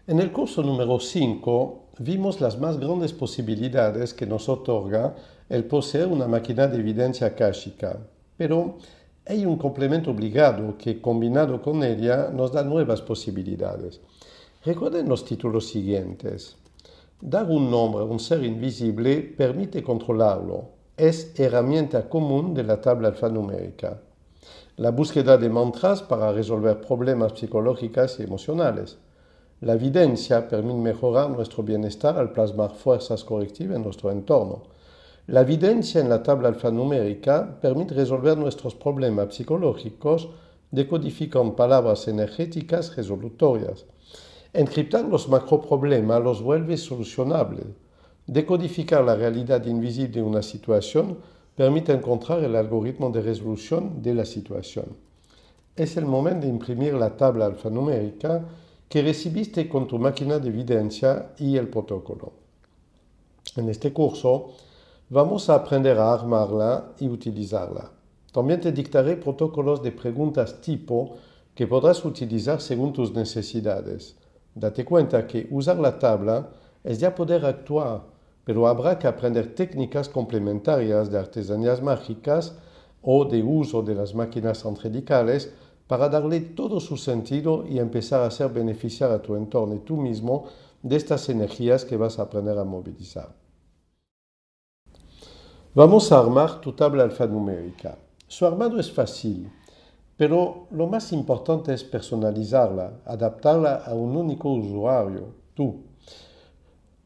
En el curso número 5 vimos las más grandes posibilidades que nos otorga el poseer una máquina de evidencia akáshica, pero hay un complemento obligado que combinado con ella nos da nuevas posibilidades. Recuerden los títulos siguientes. Dar un nombre a un ser invisible permite controlarlo. Es herramienta común de la tabla alfanumérica. La búsqueda de mantras para resolver problemas psicológicos y emocionales. La evidencia permite mejorar nuestro bienestar al plasmar fuerzas correctivas en nuestro entorno. La evidencia en la tabla alfanumérica permite resolver nuestros problemas psicológicos decodificando palabras energéticas resolutorias. Encriptar los macroproblemas los vuelve solucionables. Decodificar la realidad invisible de una situación permite encontrar el algoritmo de resolución de la situación. Es el momento de imprimir la tabla alfanumérica que recibiste con tu máquina de evidencia y el protocolo. En este curso vamos a aprender a armarla y utilizarla. También te dictaré protocolos de preguntas tipo que podrás utilizar según tus necesidades. Date cuenta que usar la tabla es ya poder actuar, pero habrá que aprender técnicas complementarias de artesanías mágicas o de uso de las máquinas angelicales para darle todo su sentido y empezar a hacer beneficiar a tu entorno y tú mismo de estas energías que vas a aprender a movilizar. Vamos a armar tu tabla alfanumérica. Su armado es fácil, pero lo más importante es personalizarla, adaptarla a un único usuario, tú.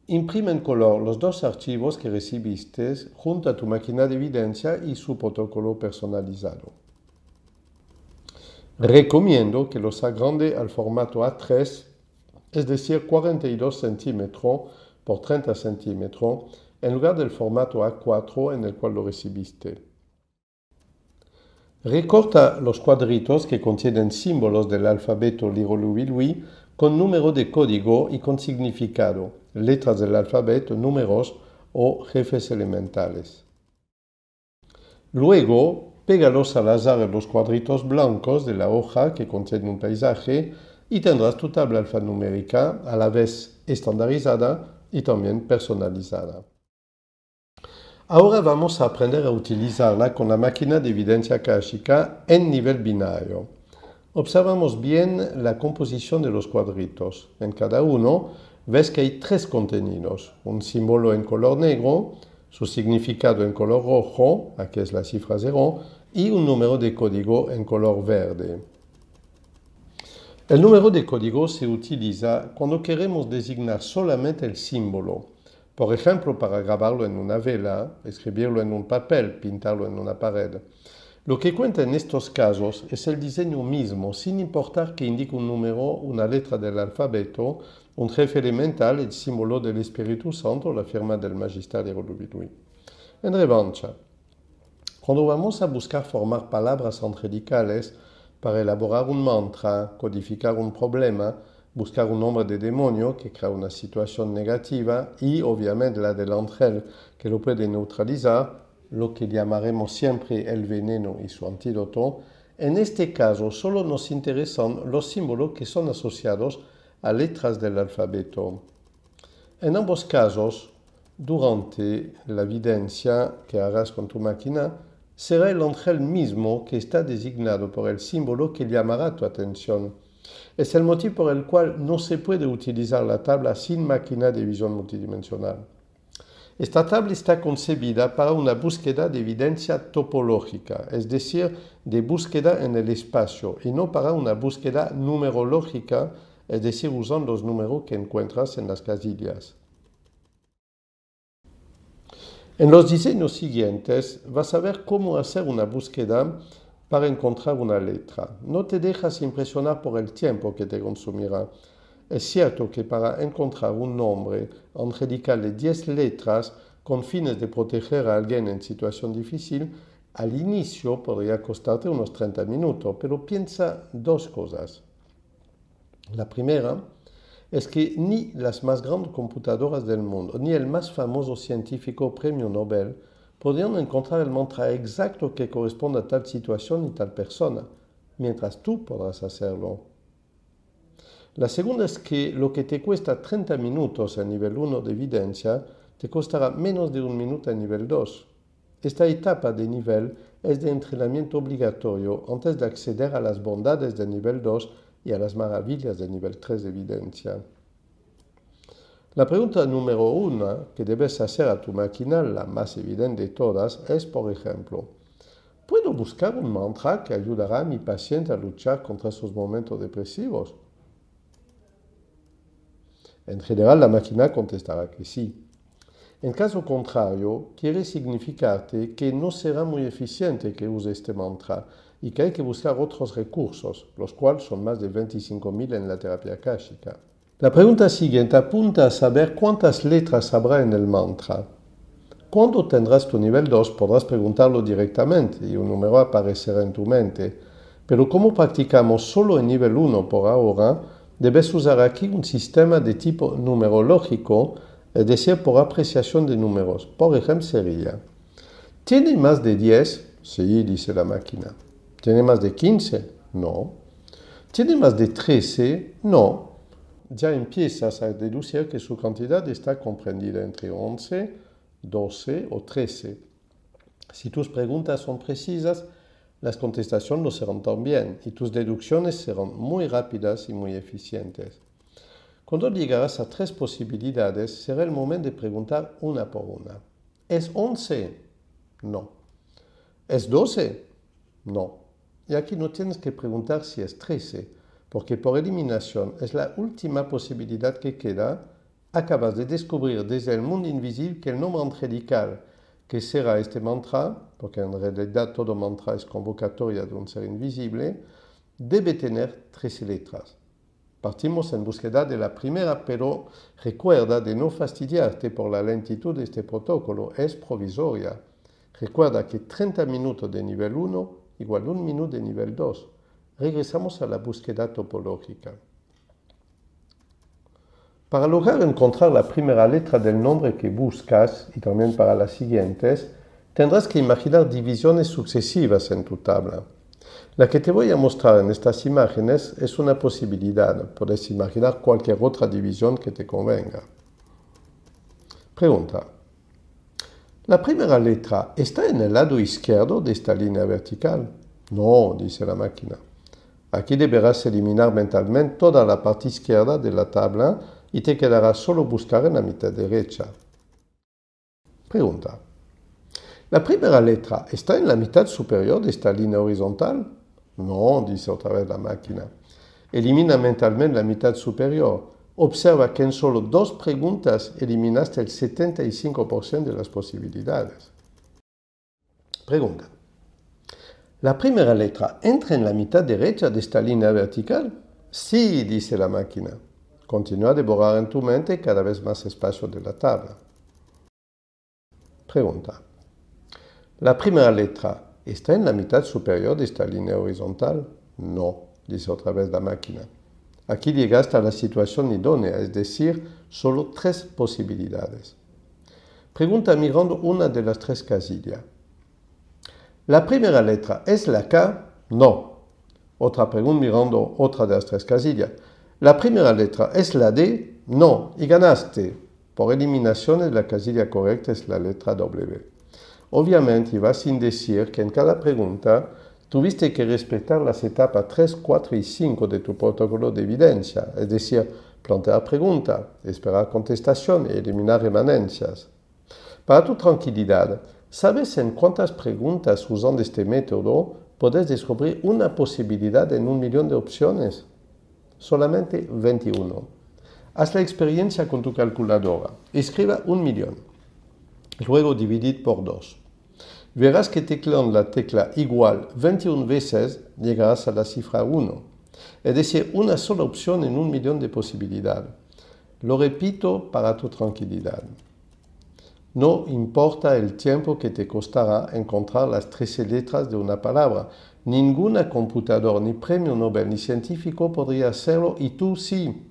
Imprime en color los dos archivos que recibiste junto a tu máquina de evidencia y su protocolo personalizado. Recomiendo que los agrande al formato A3, es decir, 42 centímetros por 30 centímetros, en lugar del formato A4 en el cual lo recibiste. Recorta los cuadritos que contienen símbolos del alfabeto Lirolubilui con número de código y con significado, letras del alfabeto, números o jefes elementales. Luego, pégalos al azar en los cuadritos blancos de la hoja que contiene un paisaje y tendrás tu tabla alfanumérica a la vez estandarizada y también personalizada. Ahora vamos a aprender a utilizarla con la máquina de evidencia akáshica en nivel binario. Observamos bien la composición de los cuadritos. En cada uno ves que hay tres contenidos, un símbolo en color negro, su significado en color rojo, aquí es la cifra 0, y un número de código en color verde. El número de código se utiliza cuando queremos designar solamente el símbolo. Por ejemplo, para grabarlo en una vela, escribirlo en un papel, pintarlo en una pared. Lo que cuenta en estos casos es el diseño mismo, sin importar que indique un número, una letra del alfabeto, un jefe elemental, el símbolo del Espíritu Santo, la firma del Magister Lirolubilui. En revancha, cuando vamos a buscar formar palabras angelicales para elaborar un mantra, codificar un problema, buscar un nombre de demonio que crea una situación negativa y obviamente la del ángel que lo puede neutralizar, lo que llamaremos siempre el veneno y su antídoto, en este caso solo nos interesan los símbolos que son asociados a letras del alfabeto. En ambos casos, durante la evidencia que harás con tu máquina, será el ángel mismo que está designado por el símbolo que llamará tu atención. Es el motivo por el cual no se puede utilizar la tabla sin máquina de visión multidimensional. Esta tabla está concebida para una búsqueda de evidencia topológica, es decir, de búsqueda en el espacio, y no para una búsqueda numerológica, es decir, usando los números que encuentras en las casillas. En los diseños siguientes vas a ver cómo hacer una búsqueda para encontrar una letra. No te dejas impresionar por el tiempo que te consumirá. Es cierto que para encontrar un nombre angelical de 10 letras con fines de proteger a alguien en situación difícil, al inicio podría costarte unos 30 minutos, pero piensa dos cosas. La primera es que ni las más grandes computadoras del mundo, ni el más famoso científico premio Nobel, podrían encontrar el mantra exacto que corresponde a tal situación y tal persona, mientras tú podrás hacerlo. La segunda es que lo que te cuesta 30 minutos a nivel 1 de evidencia te costará menos de un minuto a nivel 2. Esta etapa de nivel es de entrenamiento obligatorio antes de acceder a las bondades del nivel 2 y a las maravillas del nivel 3 de evidencia. La pregunta número 1 que debes hacer a tu máquina, la más evidente de todas, es, por ejemplo, ¿puedo buscar un mantra que ayudará a mi paciente a luchar contra esos momentos depresivos? En general, la máquina contestará que sí. En caso contrario, quiere significarte que no será muy eficiente que use este mantra y que hay que buscar otros recursos, los cuales son más de 25.000 en la terapia akáshica. La pregunta siguiente apunta a saber cuántas letras habrá en el mantra. Cuando tendrás tu nivel 2 podrás preguntarlo directamente y un número aparecerá en tu mente, pero como practicamos solo en nivel 1 por ahora, debes usar aquí un sistema de tipo numerológico, es decir, por apreciación de números. Por ejemplo, sería, ¿tiene más de 10? Sí, dice la máquina. ¿Tiene más de 15? No. ¿Tiene más de 13? No. Ya empiezas a deducir que su cantidad está comprendida entre 11, 12 o 13. Si tus preguntas son precisas, las contestaciones lo serán también y tus deducciones serán muy rápidas y muy eficientes. Cuando llegarás a 3 posibilidades, será el momento de preguntar una por una. ¿Es 11? No. ¿Es 12? No. Y aquí no tienes que preguntar si es 13, porque por eliminación es la última posibilidad que queda. Acabas de descubrir desde el mundo invisible que el nombre angelical que será este mantra, porque en realidad todo mantra es convocatoria de un ser invisible, debe tener 13 letras. Partimos en búsqueda de la primera, pero recuerda de no fastidiarte por la lentitud de este protocolo, es provisoria. Recuerda que 30 minutos de nivel 1 igual 1 minuto de nivel 2. Regresamos a la búsqueda topológica. Para lograr encontrar la primera letra del nombre que buscas, y también para las siguientes, tendrás que imaginar divisiones sucesivas en tu tabla. La que te voy a mostrar en estas imágenes es una posibilidad. Puedes imaginar cualquier otra división que te convenga. Pregunta. ¿La primera letra está en el lado izquierdo de esta línea vertical? No, dice la máquina. Aquí deberás eliminar mentalmente toda la parte izquierda de la tabla y te quedará solo buscar en la mitad derecha. Pregunta. ¿La primera letra está en la mitad superior de esta línea horizontal? No, dice otra vez la máquina. Elimina mentalmente la mitad superior. Observa que en solo 2 preguntas eliminaste el 75% de las posibilidades. Pregunta. ¿La primera letra entra en la mitad derecha de esta línea vertical? Sí, dice la máquina. Continúa a devorar en tu mente cada vez más espacio de la tabla. Pregunta. ¿La primera letra está en la mitad superior de esta línea horizontal? No, dice otra vez la máquina. Aquí llegaste a la situación idónea, es decir, solo 3 posibilidades. Pregunta mirando una de las 3 casillas. ¿La primera letra es la K? No. Otra pregunta mirando otra de las 3 casillas. ¿La primera letra es la D? No. Y ganaste. Por eliminación, la casilla correcta es la letra W. Obviamente va sin decir que en cada pregunta tuviste que respetar las etapas 3, 4 y 5 de tu protocolo de evidencia, es decir, plantear pregunta, esperar contestación y eliminar remanencias. Para tu tranquilidad, ¿sabes en cuántas preguntas usando este método puedes descubrir una posibilidad en 1 millón de opciones? Solamente 21. Haz la experiencia con tu calculadora. Escriba 1 millón. Luego dividid por 2. Verás que tecleando la tecla igual 21 veces llegarás a la cifra 1. Es decir, una sola opción en 1 millón de posibilidades. Lo repito para tu tranquilidad. No importa el tiempo que te costará encontrar las 13 letras de una palabra. Ninguna computadora, ni premio Nobel, ni científico podría hacerlo y tú sí.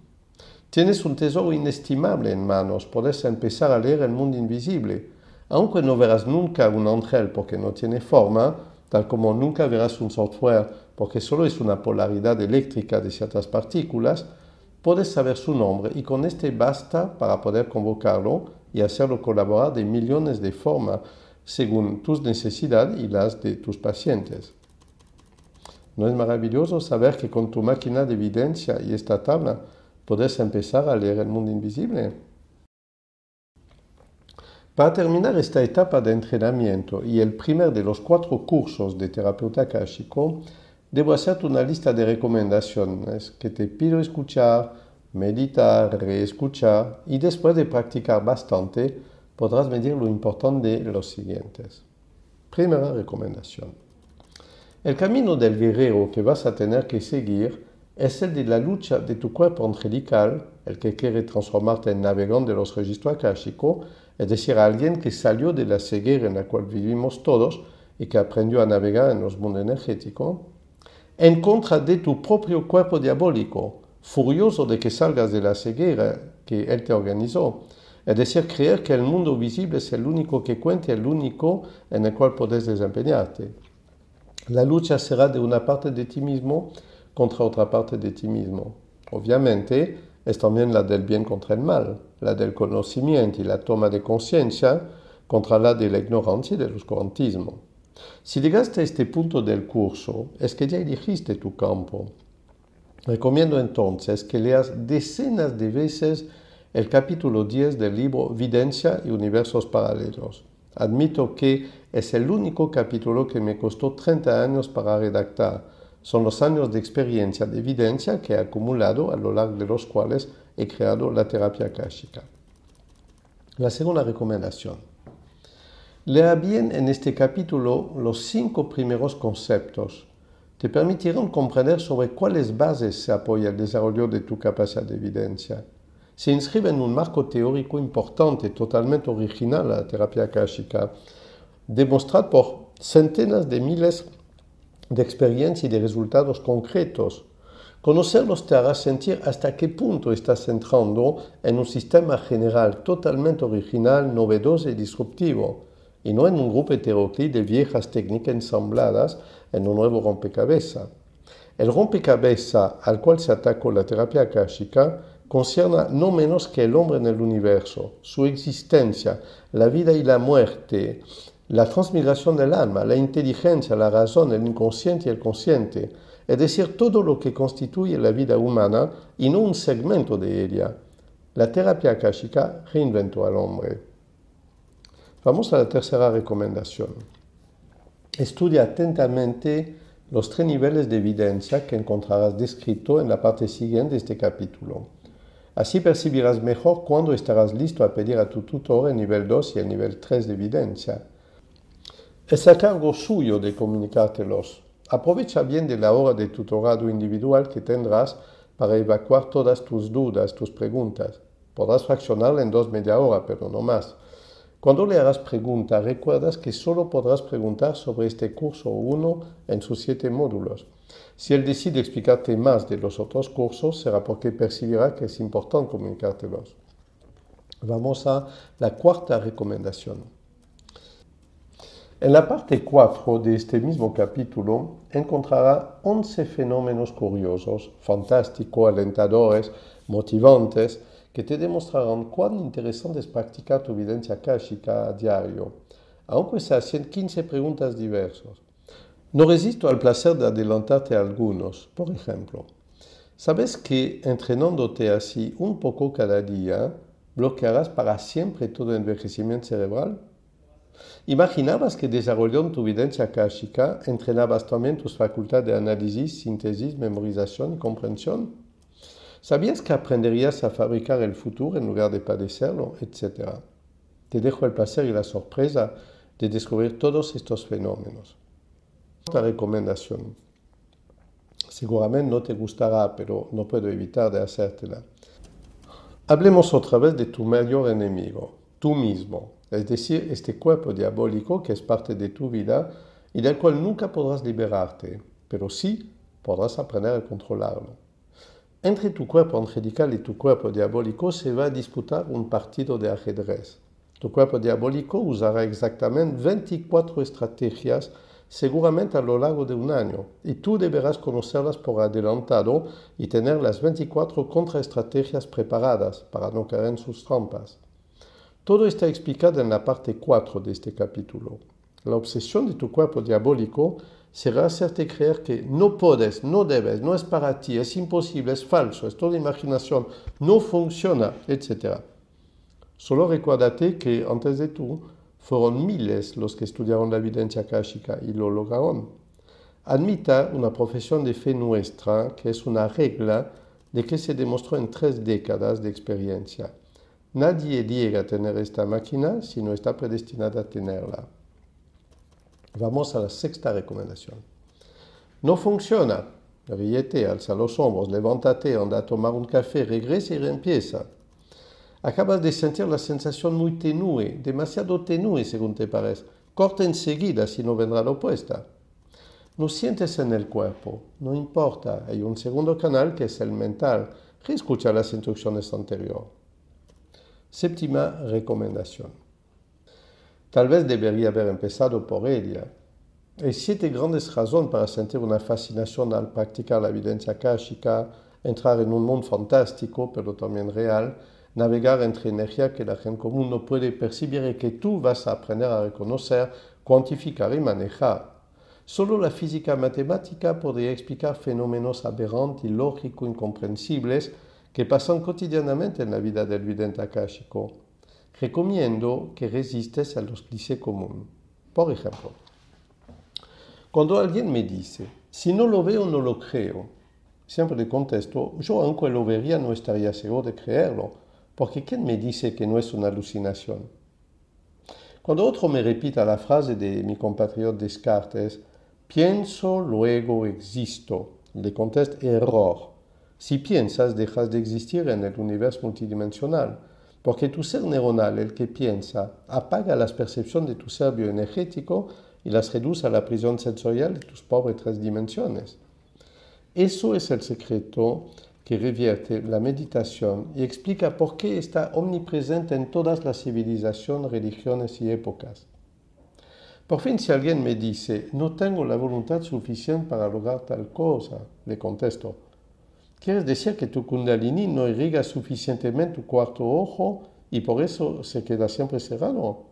Tienes un tesoro inestimable en manos. Puedes empezar a leer el mundo invisible. Aunque no verás nunca un ángel porque no tiene forma, tal como nunca verás un software porque solo es una polaridad eléctrica de ciertas partículas, puedes saber su nombre y con este basta para poder convocarlo y hacerlo colaborar de millones de formas según tus necesidades y las de tus pacientes. ¿No es maravilloso saber que con tu máquina de evidencia y esta tabla puedes empezar a leer el mundo invisible? Para terminar esta etapa de entrenamiento y el primer de los 4 cursos de terapeuta akáshico, debo hacerte una lista de recomendaciones que te pido escuchar, meditar, reescuchar y después de practicar bastante podrás medir lo importante de los siguientes. Primera recomendación. El camino del guerrero que vas a tener que seguir es el de la lucha de tu cuerpo angelical, el que quiere transformarte en navegante de los registros akáshicos, es decir, alguien que salió de la ceguera en la cual vivimos todos y que aprendió a navegar en los mundos energéticos, en contra de tu propio cuerpo diabólico, furioso de que salgas de la ceguera que él te organizó, es decir, creer que el mundo visible es el único que cuenta, el único en el cual puedes desempeñarte. La lucha será de una parte de ti mismo contra otra parte de ti mismo. Obviamente, es también la del bien contra el mal, la del conocimiento y la toma de conciencia contra la de la ignorancia y del oscurantismo. Si llegaste a este punto del curso, es que ya elegiste tu campo. Recomiendo entonces que leas decenas de veces el capítulo 10 del libro Videncia y Universos Paralelos. Admito que es el único capítulo que me costó 30 años para redactar. Son los años de experiencia de evidencia que he acumulado a lo largo de los cuales he creado la terapia akáshica. La segunda recomendación. Lea bien en este capítulo los 5 primeros conceptos. Te permitirán comprender sobre cuáles bases se apoya el desarrollo de tu capacidad de evidencia. Se inscribe en un marco teórico importante, totalmente original a la terapia akáshica, demostrado por centenas de miles de experiencias y de resultados concretos. Conocerlos te hará sentir hasta qué punto estás entrando en un sistema general totalmente original, novedoso y disruptivo, y no en un grupo heteroclito de viejas técnicas ensambladas en un nuevo rompecabezas. El rompecabezas al cual se atacó la terapia akáshica concierne no menos que el hombre en el universo, su existencia, la vida y la muerte, la transmigración del alma, la inteligencia, la razón, el inconsciente y el consciente, es decir, todo lo que constituye la vida humana y no un segmento de ella. La terapia akáshica reinventó al hombre. Vamos a la tercera recomendación. Estudia atentamente los 3 niveles de evidencia que encontrarás descrito en la parte siguiente de este capítulo. Así percibirás mejor cuándo estarás listo a pedir a tu tutor el nivel 2 y el nivel 3 de evidencia. Es a cargo suyo de comunicártelos. Aprovecha bien de la hora de tutorado individual que tendrás para evacuar todas tus dudas, tus preguntas. Podrás fraccionarla en 2 media hora, pero no más. Cuando le harás preguntas, recuerdas que solo podrás preguntar sobre este curso 1 en sus 7 módulos. Si él decide explicarte más de los otros cursos, será porque percibirá que es importante comunicártelos. Vamos a la cuarta recomendación. En la parte 4 de este mismo capítulo encontrará 11 fenómenos curiosos, fantásticos, alentadores, motivantes, que te demostrarán cuán interesante es practicar tu evidencia akáshica a diario, aunque se hacen 15 preguntas diversas. No resisto al placer de adelantarte a algunos. Por ejemplo, ¿sabes que entrenándote así un poco cada día, bloquearás para siempre todo envejecimiento cerebral? ¿Imaginabas que desarrollando tu evidencia akáshica entrenabas también tus facultades de análisis, síntesis, memorización y comprensión? ¿Sabías que aprenderías a fabricar el futuro en lugar de padecerlo, etcétera? Te dejo el placer y la sorpresa de descubrir todos estos fenómenos. Esta recomendación seguramente no te gustará, pero no puedo evitar de hacértela. Hablemos otra vez de tu mayor enemigo, tú mismo, es decir, este cuerpo diabólico que es parte de tu vida y del cual nunca podrás liberarte, pero sí podrás aprender a controlarlo. Entre tu cuerpo angelical y tu cuerpo diabólico se va a disputar un partido de ajedrez. Tu cuerpo diabólico usará exactamente 24 estrategias seguramente a lo largo de un año, y tú deberás conocerlas por adelantado y tener las 24 contraestrategias preparadas para no caer en sus trampas. Todo está explicado en la parte 4 de este capítulo. La obsesión de tu cuerpo diabólico será hacerte creer que no puedes, no debes, no es para ti, es imposible, es falso, es toda imaginación, no funciona, etc. Solo recuérdate que antes de tú fueron miles los que estudiaron la evidencia akáshica y lo lograron. Admita una profesión de fe nuestra, que es una regla de que se demostró en 3 décadas de experiencia. Nadie llega a tener esta máquina si no está predestinada a tenerla. Vamos a la 6ª recomendación. No funciona. Ríete, alza los hombros, levántate, anda a tomar un café, regresa y reempieza. Acabas de sentir la sensación muy tenue, demasiado tenue según te parece. Corta enseguida si no vendrá la opuesta. No sientes en el cuerpo, no importa, hay un segundo canal que es el mental. Reescucha las instrucciones anteriores. 7ª recomendación. Tal vez debería haber empezado por ella. Hay 7 grandes razones para sentir una fascinación al practicar la evidencia akáshica, entrar en un mundo fantástico, pero también real, navegar entre energía que la gente común no puede percibir y que tú vas a aprender a reconocer, cuantificar y manejar. Solo la física matemática podría explicar fenómenos aberrantes y lógicos incomprensibles que pasan cotidianamente en la vida del vidente akáshico. Recomiendo que resistes a los clichés comunes. Por ejemplo, cuando alguien me dice, si no lo veo, no lo creo, siempre le contesto, yo aunque lo vería no estaría seguro de creerlo, porque ¿quién me dice que no es una alucinación? Cuando otro me repita la frase de mi compatriota Descartes, pienso, luego existo, le contesto, error. Si piensas, dejas de existir en el universo multidimensional, porque tu ser neuronal, el que piensa, apaga las percepciones de tu ser bioenergético y las reduce a la prisión sensorial de tus pobres 3 dimensiones. Eso es el secreto que revierte la meditación y explica por qué está omnipresente en todas las civilizaciones, religiones y épocas. Por fin, si alguien me dice, no tengo la voluntad suficiente para lograr tal cosa, le contesto, ¿quieres decir que tu kundalini no irriga suficientemente tu cuarto ojo y por eso se queda siempre cerrado?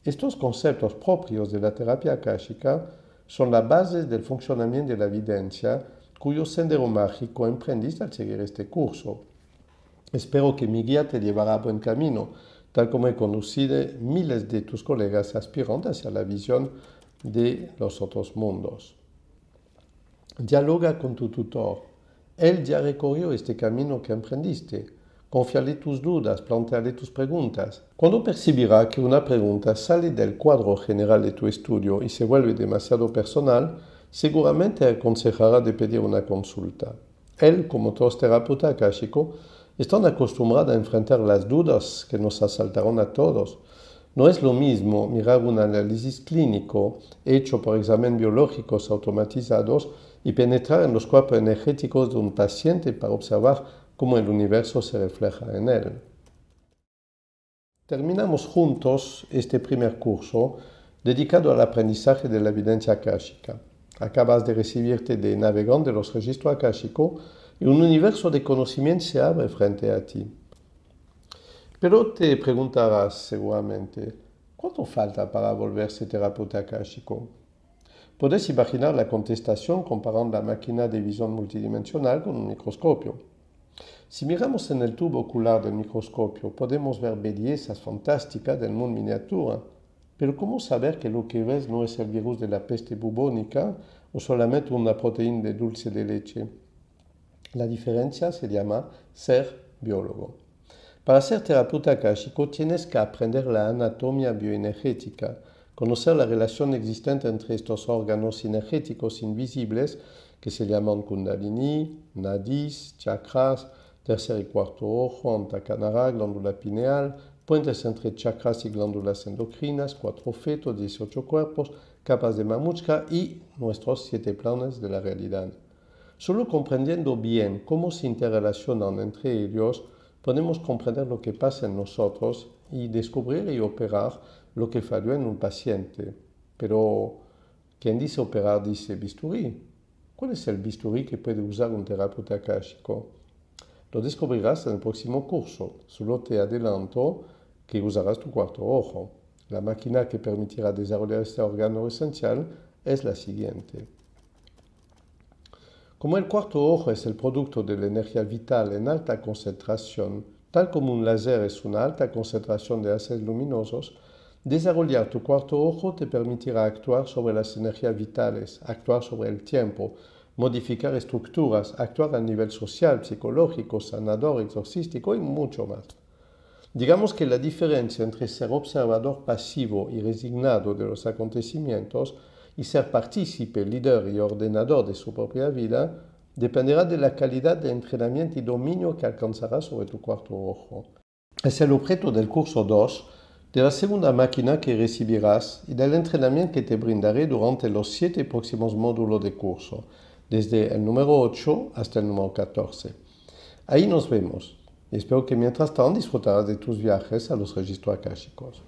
Estos conceptos propios de la terapia akáshica son la base del funcionamiento de la evidencia, cuyo sendero mágico emprendiste al seguir este curso. Espero que mi guía te llevará a buen camino, tal como he conducido miles de tus colegas aspirantes hacia la visión de los otros mundos. Dialoga con tu tutor. Él ya recorrió este camino que emprendiste. Confíale tus dudas, planteale tus preguntas. Cuando percibirá que una pregunta sale del cuadro general de tu estudio y se vuelve demasiado personal, seguramente aconsejará de pedir una consulta. Él, como todos terapeutas akáshicos, están acostumbrados a enfrentar las dudas que nos asaltaron a todos. No es lo mismo mirar un análisis clínico hecho por exámenes biológicos automatizados y penetrar en los cuerpos energéticos de un paciente para observar cómo el universo se refleja en él. Terminamos juntos este primer curso dedicado al aprendizaje de la evidencia akáshica. Acabas de recibirte de navegante de los registros akáshicos y un universo de conocimiento se abre frente a ti. Pero te preguntarás seguramente, ¿cuánto falta para volverse terapeuta akáshico? Puedes imaginar la contestación comparando la máquina de visión multidimensional con un microscopio. Si miramos en el tubo ocular del microscopio, podemos ver bellezas fantásticas del mundo miniatura. Pero ¿cómo saber que lo que ves no es el virus de la peste bubónica o solamente una proteína de dulce de leche? La diferencia se llama ser biólogo. Para ser terapeuta akáshico tienes que aprender la anatomía bioenergética, conocer la relación existente entre estos órganos energéticos invisibles que se llaman kundalini, nadis, chakras, tercer y cuarto ojo, antakanara, glándula pineal, puentes entre chakras y glándulas endocrinas, 4 fetos, 18 cuerpos, capas de mamushka y nuestros 7 planes de la realidad. Solo comprendiendo bien cómo se interrelacionan entre ellos, podemos comprender lo que pasa en nosotros y descubrir y operar lo que falló en un paciente. Pero, ¿Quién dice operar dice bisturí? ¿Cuál es el bisturí que puede usar un terapeuta akáshico? Lo descubrirás en el próximo curso. Solo te adelanto que usarás tu cuarto ojo. La máquina que permitirá desarrollar este órgano esencial es la siguiente. Como el cuarto ojo es el producto de la energía vital en alta concentración, tal como un láser es una alta concentración de haces luminosos, desarrollar tu cuarto ojo te permitirá actuar sobre las energías vitales, actuar sobre el tiempo, modificar estructuras, actuar a nivel social, psicológico, sanador, exorcístico y mucho más. Digamos que la diferencia entre ser observador pasivo y resignado de los acontecimientos y ser partícipe, líder y ordenador de su propia vida dependerá de la calidad de entrenamiento y dominio que alcanzarás sobre tu cuarto ojo. Es el objeto del curso 2, de la segunda máquina que recibirás y del entrenamiento que te brindaré durante los 7 próximos módulos de curso, desde el número 8 hasta el número 14. Ahí nos vemos. Espero que mientras tanto disfrutarás de tus viajes a los registros akáshicos.